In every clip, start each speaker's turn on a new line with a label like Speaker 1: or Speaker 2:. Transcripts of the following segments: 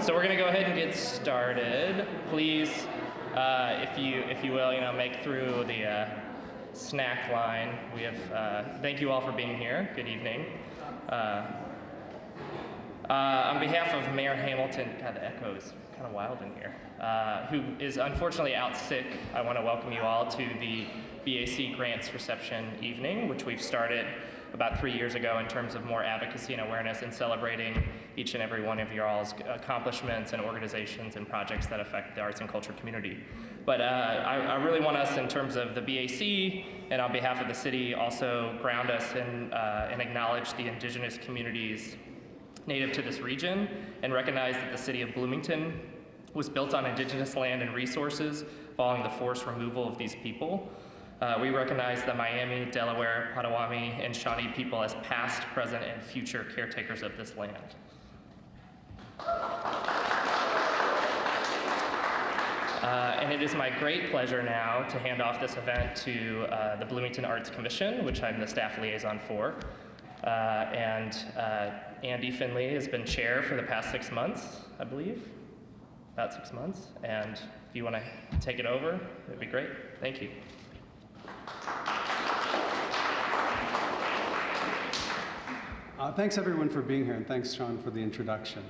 Speaker 1: So we're going to go ahead and get started. Please, if you will, make through the snack line. We have. Thank you all for being here. Good evening. On behalf of Mayor Hamilton, God, the echo is kind of wild in here, who is unfortunately out sick, I want to welcome you all to the BAC Grants Reception Evening, which we've started about 3 years ago in terms of more advocacy and awareness and celebrating each and every one of your all's accomplishments and organizations and projects that affect the arts and culture community. But I really want us, in terms of the BAC and on behalf of the city, also ground us in and acknowledge the indigenous communities native to this region and recognize that the city of Bloomington was built on indigenous land and resources following the forced removal of these people. We recognize the Miami, Delaware, Potawatomi, and Shawnee people as past, present, and future caretakers of this land. And it is my great pleasure now to hand off this event to the Bloomington Arts Commission, which I'm the staff liaison for. Andy Finley has been chair for the past 6 months, I believe, about 6 months. And if you want to take it over, that'd be great. Thank you.
Speaker 2: Thanks everyone for being here, and thanks Sean for the introduction.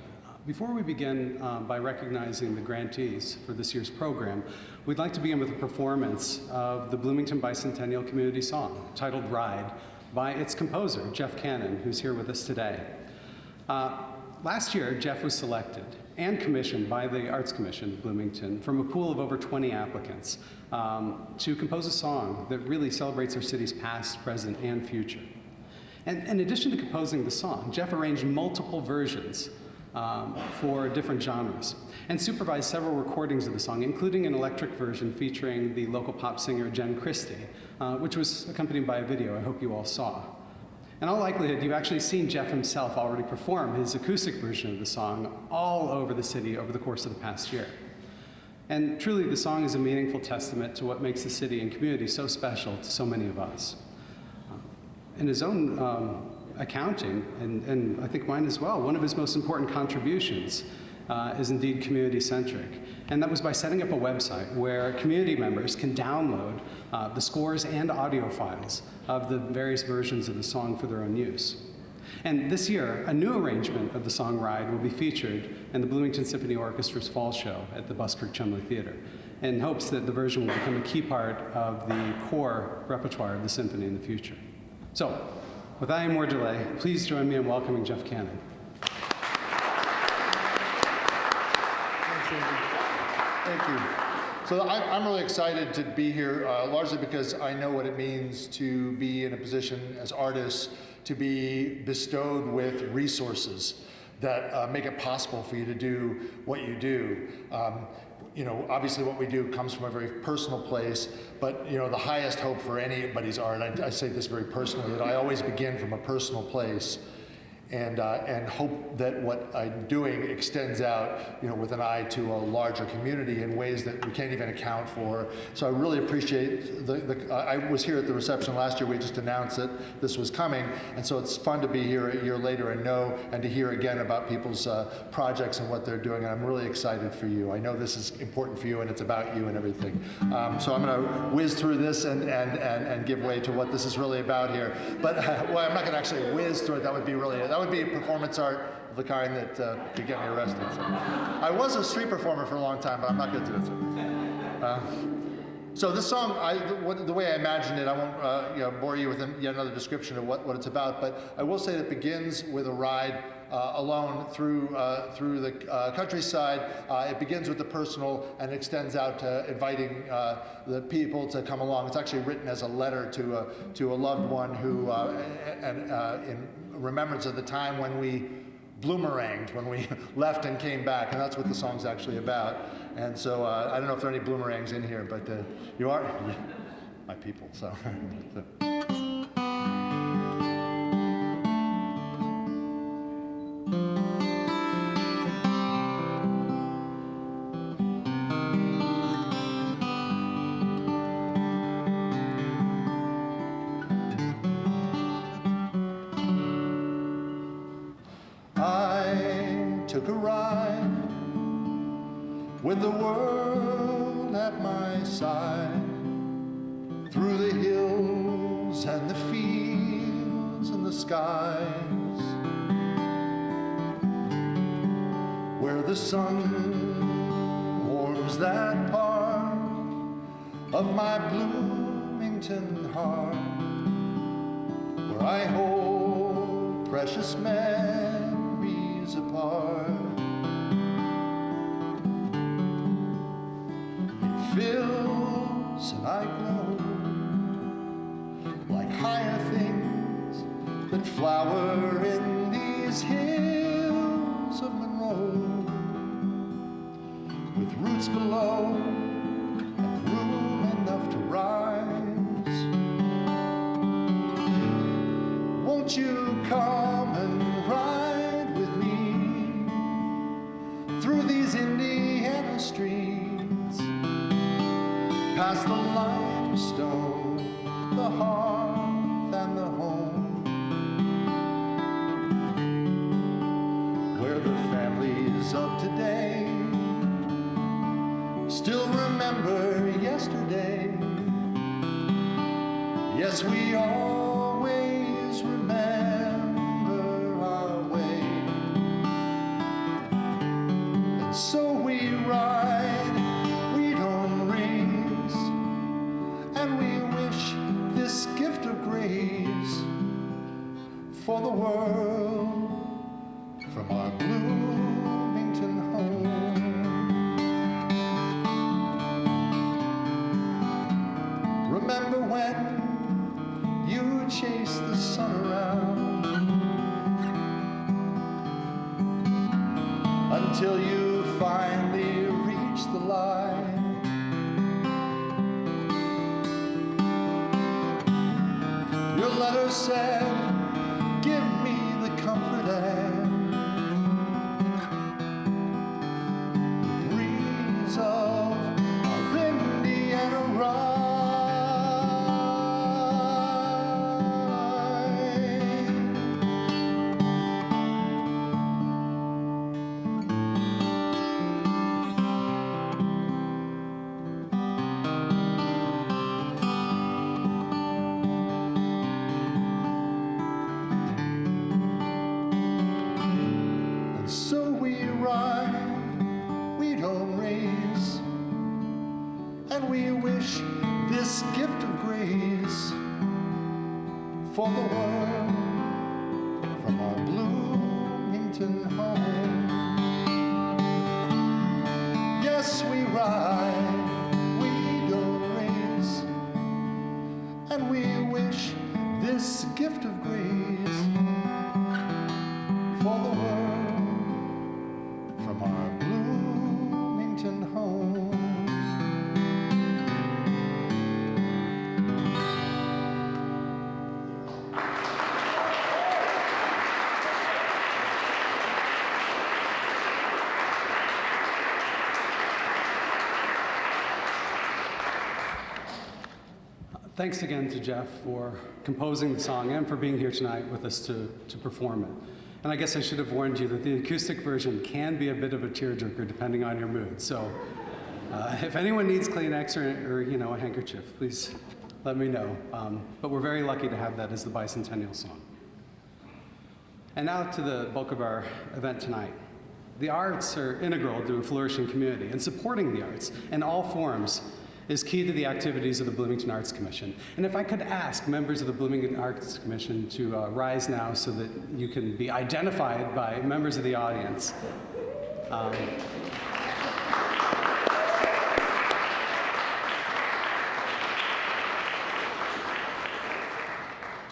Speaker 2: Before we begin by recognizing the grantees for this year's program, we'd like to begin with a performance of the Bloomington Bicentennial Community Song, titled Ride, by its composer, Jeff Cannon, who's here with us today. Last year, Jeff was selected and commissioned by the Arts Commission of Bloomington from a pool of over 20 applicants to compose a song that really celebrates our city's past, present, and future. And in addition to composing the song, Jeff arranged multiple versions for different genres and supervised several recordings of the song, including an electric version featuring the local pop singer Jen Christie, which was accompanied by a video I hope you all saw. In all likelihood, you've actually seen Jeff himself already perform his acoustic version of the song all over the city over the course of the past year. And truly, the song is a meaningful testament to what makes the city and community so special to so many of us. In his own accounting, and I think mine as well, one of his most important contributions is indeed community-centric. And that was by setting up a website where community members can download the scores and audio files of the various versions of the song for their own use. And this year, a new arrangement of the song Ride will be featured in the Bloomington Symphony Orchestra's fall show at the Buskirk Chumley Theater, in hopes that the version will become a key part of the core repertoire of the symphony in the future. So, without any more delay, please join me in welcoming Jeff Cannon.
Speaker 3: Thank you. So I'm really excited to be here, largely because I know what it means to be in a position as artists to be bestowed with resources that make it possible for you to do what you do. Obviously what we do comes from a very personal place, but the highest hope for anybody's art, I say this very personally, that I always begin from a personal place and hope that what I'm doing extends out, with an eye to a larger community in ways that we can't even account for. So I really appreciate I was here at the reception last year. We just announced that this was coming, and so it's fun to be here a year later and to hear again about people's projects and what they're doing. And I'm really excited for you. I know this is important for you, and it's about you and everything. So I'm going to whiz through this and give way to what this is really about here. But well, I'm not going to actually whiz through it. That would be performance art of the kind that could get me arrested. So. I was a street performer for a long time, but I'm not going to do it. So this song, the way I imagined it, I won't bore you with yet another description of what it's about, but I will say that it begins with a ride alone through the countryside. It begins with the personal and extends out to inviting the people to come along. It's actually written as a letter to a loved one who, in remembrance of the time when we bloomeranged, when we left and came back, and that's what the song's actually about. And so I don't know if there are any bloomerangs in here, but you are my people. So. Took a ride with the world at my side, through the hills and the fields and the skies, where the sun warms that part of my Bloomington heart, where I hold precious memories apart. It fills and I glow like higher things that flower in these hills of Monroe, with roots below and room enough to rise. Won't you come and ride with me through these Indiana streets, past the limestone, the hearth and the home, where the families of today still remember yesterday. Yes, we always remember our way. And so we ride, we don't race, and we wish this gift of grace for the world from our Bloomington home. Remember when you chased the sun around until you finally reached the line? Your letter said, give me the comfort and the breeze of our Indiana ride. And so we ride, we don't race, and we wish this gift of grace for the world from our Bloomington home. Yes, we ride, we don't race, and we wish this gift of grace for the world from our Bloomington homes.
Speaker 2: Thanks again to Jeff for composing the song and for being here tonight with us to perform it. And I guess I should have warned you that the acoustic version can be a bit of a tearjerker depending on your mood. So if anyone needs Kleenex or a handkerchief, please let me know. But we're very lucky to have that as the bicentennial song. And now to the bulk of our event tonight. The arts are integral to a flourishing community, and supporting the arts in all forms is key to the activities of the Bloomington Arts Commission. And if I could ask members of the Bloomington Arts Commission to rise now so that you can be identified by members of the audience.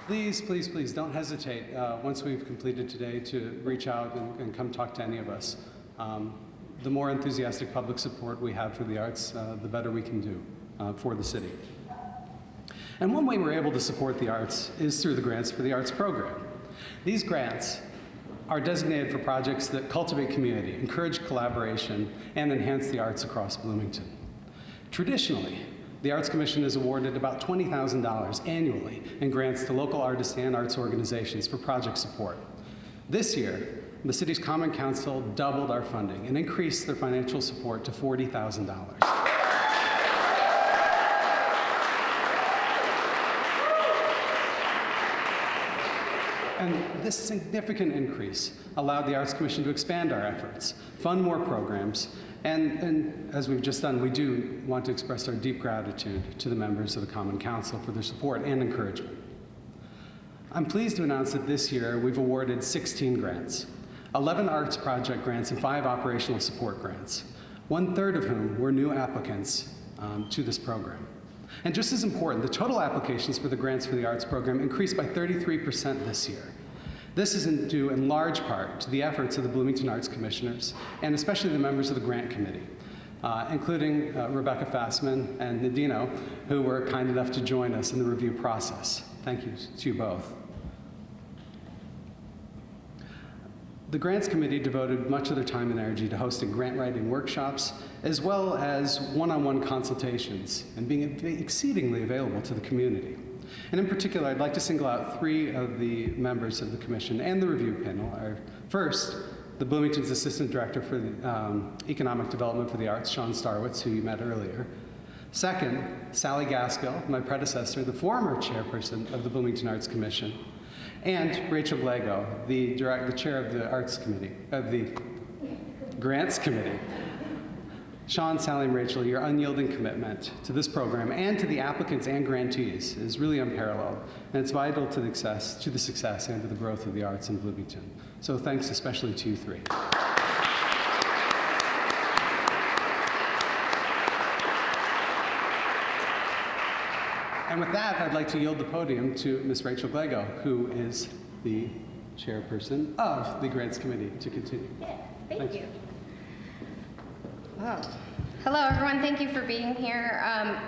Speaker 2: Please, please, please don't hesitate once we've completed today to reach out and come talk to any of us. The more enthusiastic public support we have for the arts, the better we can do for the city. And one way we're able to support the arts is through the Grants for the Arts program. These grants are designated for projects that cultivate community, encourage collaboration, and enhance the arts across Bloomington. Traditionally, the Arts Commission has awarded about $20,000 annually in grants to local artists and arts organizations for project support. This year, the city's Common Council doubled our funding and increased their financial support to $40,000. And this significant increase allowed the Arts Commission to expand our efforts, fund more programs, and as we've just done, we do want to express our deep gratitude to the members of the Common Council for their support and encouragement. I'm pleased to announce that this year we've awarded 16 grants, 11 arts project grants and 5 operational support grants, 1/3 of whom were new applicants to this program. And just as important, the total applications for the grants for the arts program increased by 33% this year. This is due in large part to the efforts of the Bloomington Arts Commissioners, and especially the members of the grant committee, including Rebecca Fassman and Nadino, who were kind enough to join us in the review process. Thank you to you both. The Grants Committee devoted much of their time and energy to hosting grant writing workshops, as well as one-on-one consultations, and being exceedingly available to the community. And in particular, I'd like to single out 3 of the members of the commission and the review panel. First, the Bloomington's Assistant Director for Economic Development for the Arts, Sean Starwitz, who you met earlier. Second, Sally Gaskell, my predecessor, the former chairperson of the Bloomington Arts Commission. And Rachel Glago, the chair of the Arts Committee, of the Grants Committee. Sean, Sally, and Rachel, your unyielding commitment to this program and to the applicants and grantees is really unparalleled, and it's vital to the success and to the growth of the arts in Bloomington. So thanks especially to you 3. And with that, I'd like to yield the podium to Ms. Rachel Glago, who is the chairperson of the Grants Committee, to continue.
Speaker 4: Yeah, thank you. Wow. Hello, everyone. Thank you for being here.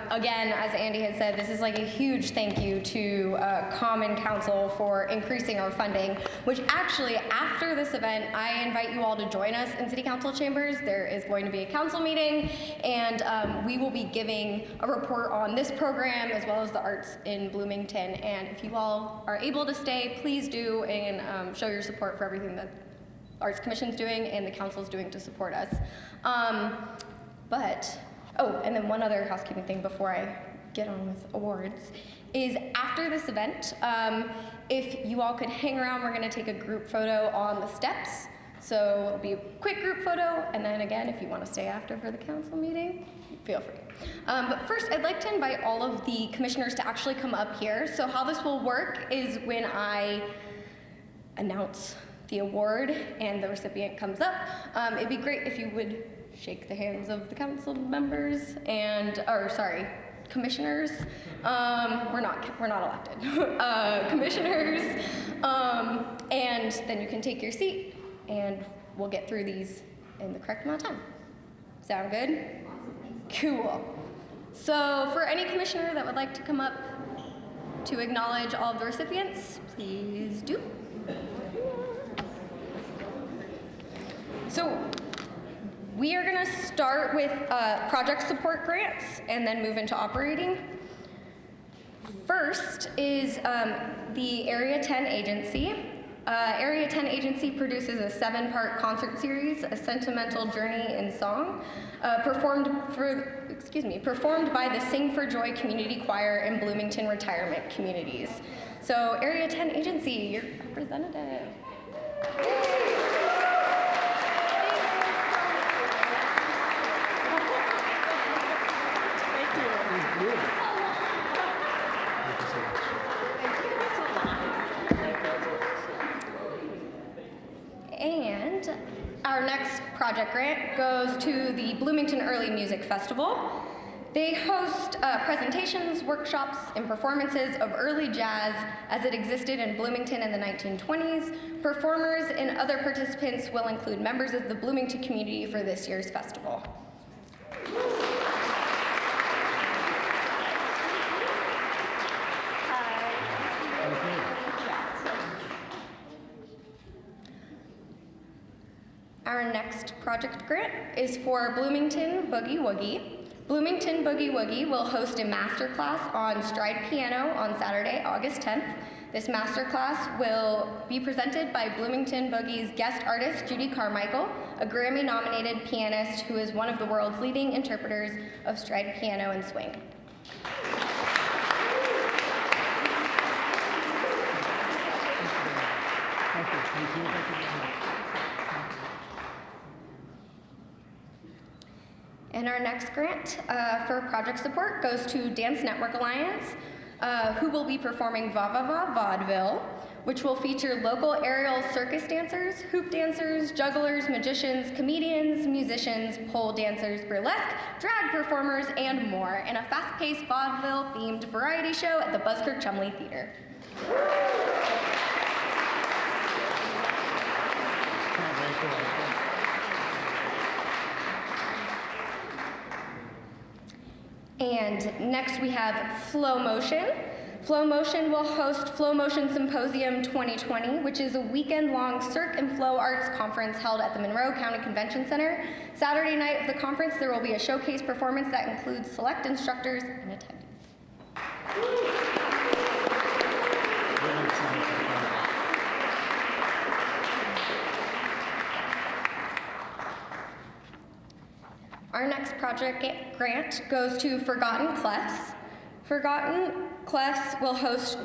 Speaker 4: Again, as Andy had said, this is like a huge thank you to Common Council for increasing our funding, which actually, after this event, I invite you all to join us in City Council chambers. There is going to be a council meeting, and we will be giving a report on this program as well as the arts in Bloomington. And if you all are able to stay, please do, and show your support for everything that Arts Commission's doing and the council's doing to support us. And then one other housekeeping thing before I get on with awards is after this event, if you all could hang around, we're gonna take a group photo on the steps. So it'll be a quick group photo, and then again, if you wanna stay after for the council meeting, feel free. But first, I'd like to invite all of the commissioners to actually come up here. So how this will work is when I announce the award and the recipient comes up, it'd be great if you would shake the hands of the council members commissioners. We're not elected. Commissioners, and then you can take your seat and we'll get through these in the correct amount of time. Sound good? Cool. So for any commissioner that would like to come up to acknowledge all of the recipients, please do. So we are going to start with project support grants and then move into operating. First is the Area 10 Agency. Area 10 Agency produces a 7-part concert series, A Sentimental Journey in Song, performed by the Sing for Joy Community Choir in Bloomington Retirement Communities. So Area 10 Agency, your representative. Yay. And our next project grant goes to the Bloomington Early Music Festival. They host presentations, workshops, and performances of early jazz as it existed in Bloomington in the 1920s. Performers and other participants will include members of the Bloomington community for this year's festival. Our next project grant is for Bloomington Boogie Woogie. Bloomington Boogie Woogie will host a masterclass on stride piano on Saturday, August 10th. This masterclass will be presented by Bloomington Boogie's guest artist, Judy Carmichael, a Grammy-nominated pianist who is one of the world's leading interpreters of stride piano and swing. And our next grant for project support goes to Dance Network Alliance, who will be performing Va Va Va Vaudeville, which will feature local aerial circus dancers, hoop dancers, jugglers, magicians, comedians, musicians, pole dancers, burlesque, drag performers, and more, in a fast-paced vaudeville-themed variety show at the Buskirk Chumley Theater. And next we have Flow Motion. Flow Motion will host Flow Motion Symposium 2020, which is a weekend-long Cirque and Flow Arts conference held at the Monroe County Convention Center. Saturday night of the conference, there will be a showcase performance that includes select instructors and attendees. Our next project grant goes to Forgotten Clefs. Forgotten Clefs will host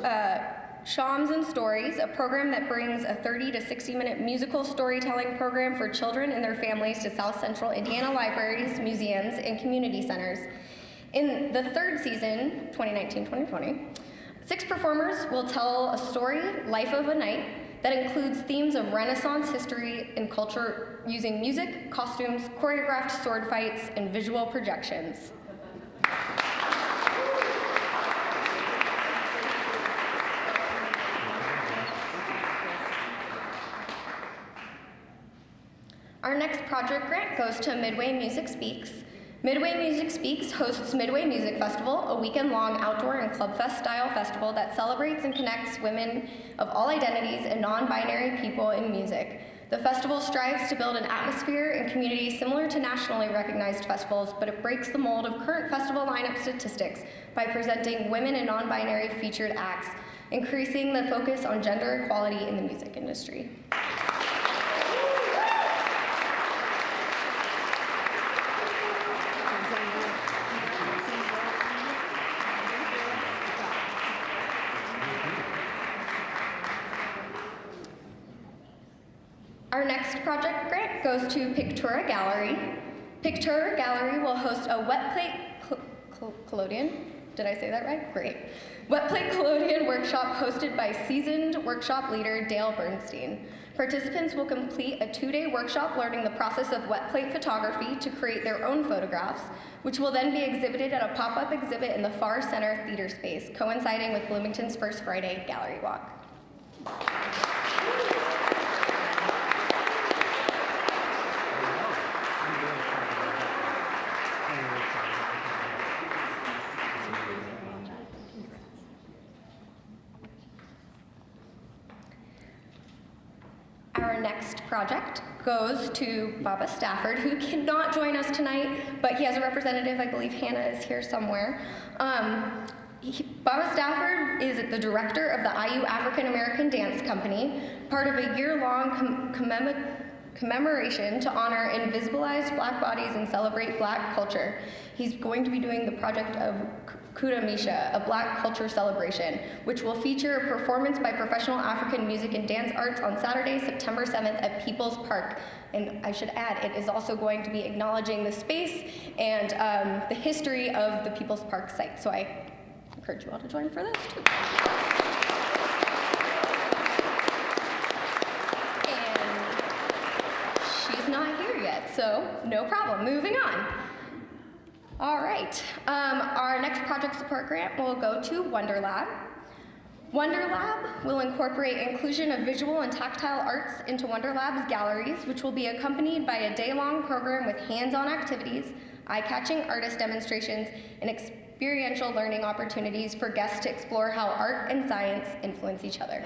Speaker 4: Shams and Stories, a program that brings a 30 to 60-minute musical storytelling program for children and their families to South Central Indiana libraries, museums, and community centers. In the third season, 2019-2020, 6 performers will tell a story, Life of a Night, that includes themes of Renaissance history and culture using music, costumes, choreographed sword fights, and visual projections. Our next project grant goes to Midway Music Speaks. Midway Music Speaks hosts Midway Music Festival, a weekend-long outdoor and club fest style festival that celebrates and connects women of all identities and non-binary people in music. The festival strives to build an atmosphere and community similar to nationally recognized festivals, but it breaks the mold of current festival lineup statistics by presenting women and non-binary featured acts, increasing the focus on gender equality in the music industry. Our next project grant goes to Pictura Gallery. Pictura Gallery will host a wet plate collodion. Did I say that right? Great. Wet plate collodion workshop hosted by seasoned workshop leader Dale Bernstein. Participants will complete a 2-day workshop learning the process of wet plate photography to create their own photographs, which will then be exhibited at a pop-up exhibit in the Far Center theater space, coinciding with Bloomington's First Friday Gallery Walk. Our next project goes to Baba Stafford, who cannot join us tonight, but he has a representative. I believe Hannah is here somewhere. Baba Stafford is the director of the IU African American Dance Company, part of a year-long commemoration to honor invisibilized Black bodies and celebrate Black culture. He's going to be doing the project of Kudamisha, a Black culture celebration, which will feature a performance by professional African music and dance arts on Saturday, September 7th at People's Park. And I should add, it is also going to be acknowledging the space and the history of the People's Park site. So I encourage you all to join for this too. And she's not here yet, so no problem. Moving on. All right, our next project support grant will go to Wonder Lab. Wonder Lab will incorporate inclusion of visual and tactile arts into Wonder Lab's galleries, which will be accompanied by a day-long program with hands-on activities, eye-catching artist demonstrations, and experiential learning opportunities for guests to explore how art and science influence each other.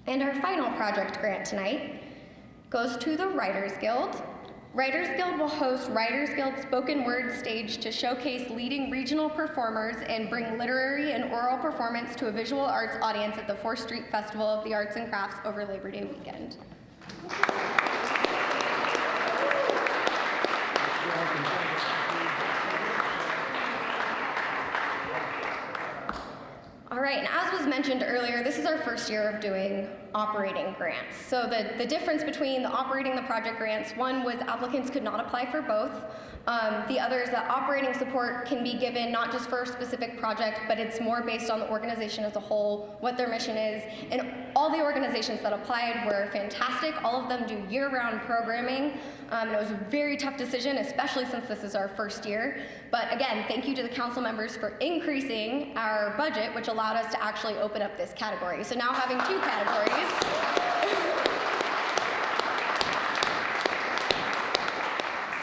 Speaker 4: And our final project grant tonight goes to the Writers Guild. Writers Guild will host Writers Guild Spoken Word Stage to showcase leading regional performers and bring literary and oral performance to a visual arts audience at the 4th Street Festival of the Arts and Crafts over Labor Day weekend. All right, and as was mentioned earlier, this is our first year of doing operating grants. So the difference between the operating the project grants, one was applicants could not apply for both. The other is that operating support can be given not just for a specific project, but it's more based on the organization as a whole, what their mission is. And all the organizations that applied were fantastic. All of them do year-round programming. And it was a very tough decision, especially since this is our first year. But again, thank you to the council members for increasing our budget, which allowed us to actually open up this category. So now having 2 categories.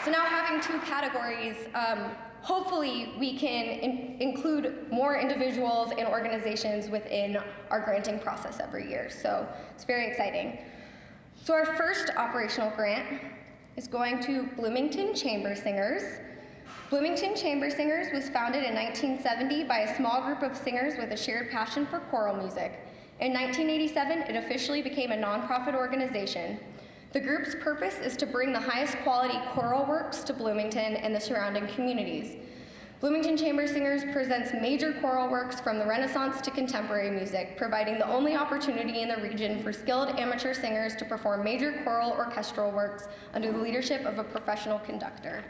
Speaker 4: So now having 2 categories, hopefully we can include more individuals and organizations within our granting process every year. So it's very exciting. So our first operational grant is going to Bloomington Chamber Singers. Bloomington Chamber Singers was founded in 1970 by a small group of singers with a shared passion for choral music. In 1987, it officially became a nonprofit organization. The group's purpose is to bring the highest quality choral works to Bloomington and the surrounding communities. Bloomington Chamber Singers presents major choral works from the Renaissance to contemporary music, providing the only opportunity in the region for skilled amateur singers to perform major choral orchestral works under the leadership of a professional conductor.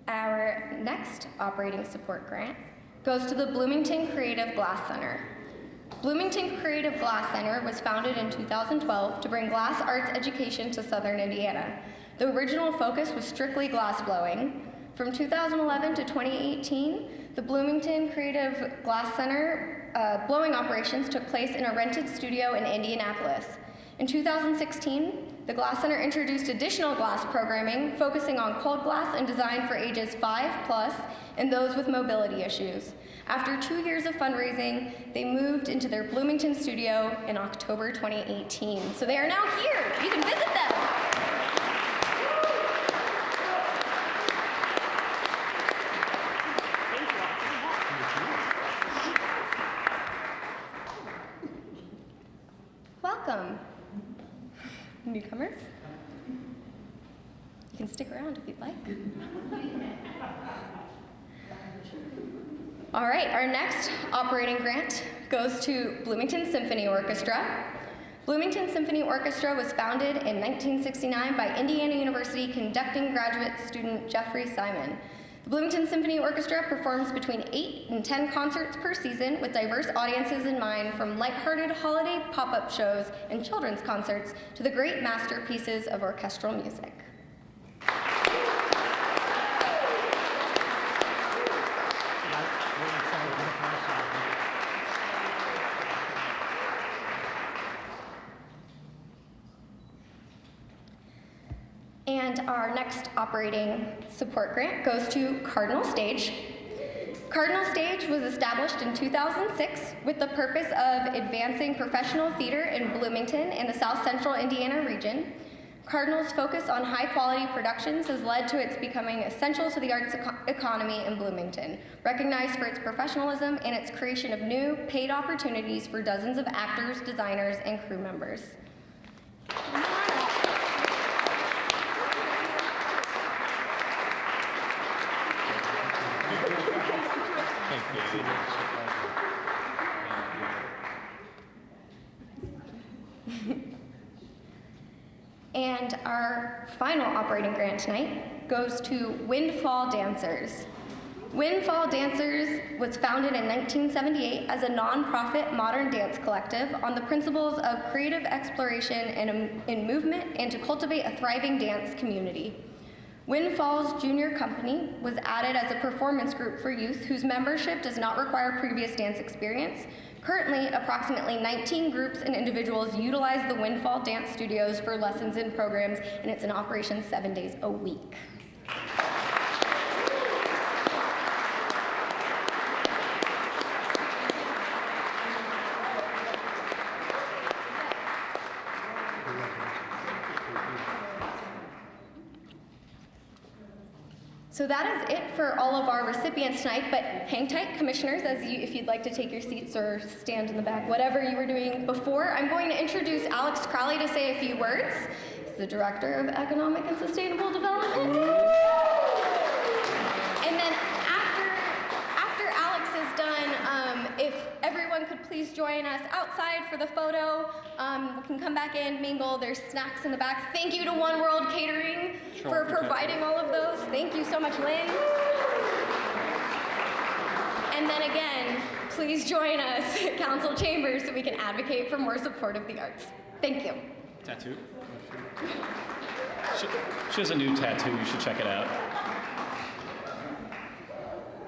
Speaker 4: Our next operating support grant goes to the Bloomington Creative Glass Center. Bloomington Creative Glass Center was founded in 2012 to bring glass arts education to Southern Indiana. The original focus was strictly glass blowing. From 2011 to 2018, the Bloomington Creative Glass Center blowing operations took place in a rented studio in Indianapolis. In 2016, the Glass Center introduced additional glass programming, focusing on cold glass and design for ages 5+ and those with mobility issues. After 2 years of fundraising, they moved into their Bloomington studio in October 2018. So they are now here. You can visit them. Welcome. Newcomers, you can stick around if you'd like. All right, our next operating grant goes to Bloomington Symphony Orchestra. Bloomington Symphony Orchestra was founded in 1969 by Indiana University conducting graduate student Jeffrey Simon. The Bloomington Symphony Orchestra performs between 8 and 10 concerts per season with diverse audiences in mind, from lighthearted holiday pop-up shows and children's concerts to the great masterpieces of orchestral music. And our next operating support grant goes to Cardinal Stage. Cardinal Stage was established in 2006 with the purpose of advancing professional theater in Bloomington and the South Central Indiana region. Cardinal's focus on high-quality productions has led to its becoming essential to the arts economy in Bloomington, recognized for its professionalism and its creation of new, paid opportunities for dozens of actors, designers, and crew members. And our final operating grant tonight goes to Windfall Dancers. Windfall Dancers was founded in 1978 as a nonprofit modern dance collective on the principles of creative exploration and in movement and to cultivate a thriving dance community. Windfalls Junior Company was added as a performance group for youth whose membership does not require previous dance experience. Currently, approximately 19 groups and individuals utilize the Windfall Dance Studios for lessons and programs, and it's in operation 7 days a week. So that is it for all of our recipients tonight, but hang tight, commissioners, if you'd like to take your seats or stand in the back, whatever you were doing before. I'm going to introduce Alex Crowley to say a few words. He's the Director of Economic and Sustainable Development. And then after Alex is done, if everyone could please join us outside for the photo. We can come back in, mingle. There's snacks in the back. Thank you to One World Catering for providing all of those. Thank you so much, Lynn. And then again, please join us at Council Chambers so we can advocate for more support of the arts. Thank you.
Speaker 5: Tattoo? She has a new tattoo. You should check it out.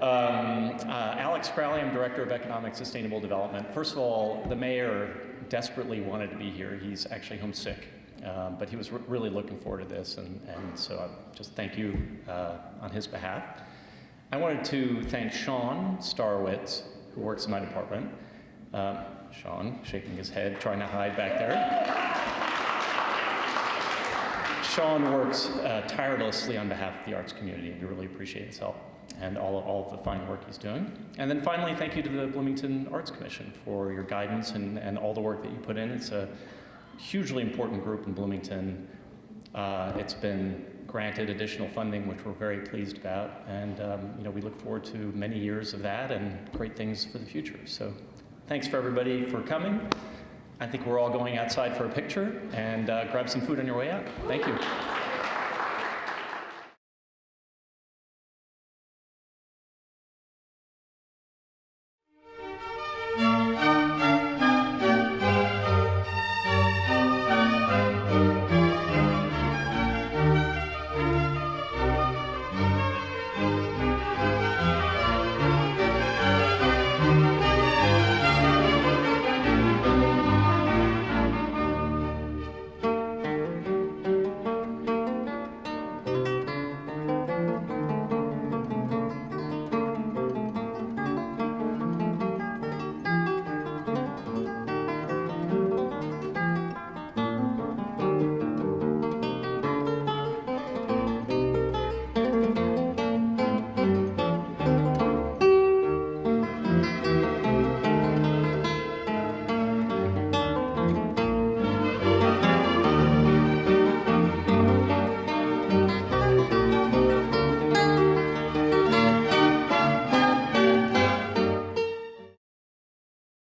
Speaker 5: Alex Crowley, I'm Director of Economic Sustainable Development. First of all, the mayor desperately wanted to be here. He's actually homesick, but he was really looking forward to this, and so I just thank you on his behalf. I wanted to thank Sean Starwitz, who works in my department. Sean, shaking his head, trying to hide back there. Sean works tirelessly on behalf of the arts community. We really appreciate his help and all of the fine work he's doing. And then finally, thank you to the Bloomington Arts Commission for your guidance and all the work that you put in. It's a hugely important group in Bloomington. It's been granted additional funding, which we're very pleased about. And we look forward to many years of that and great things for the future. So thanks for everybody for coming. I think we're all going outside for a picture and grab some food on your way out. Thank you.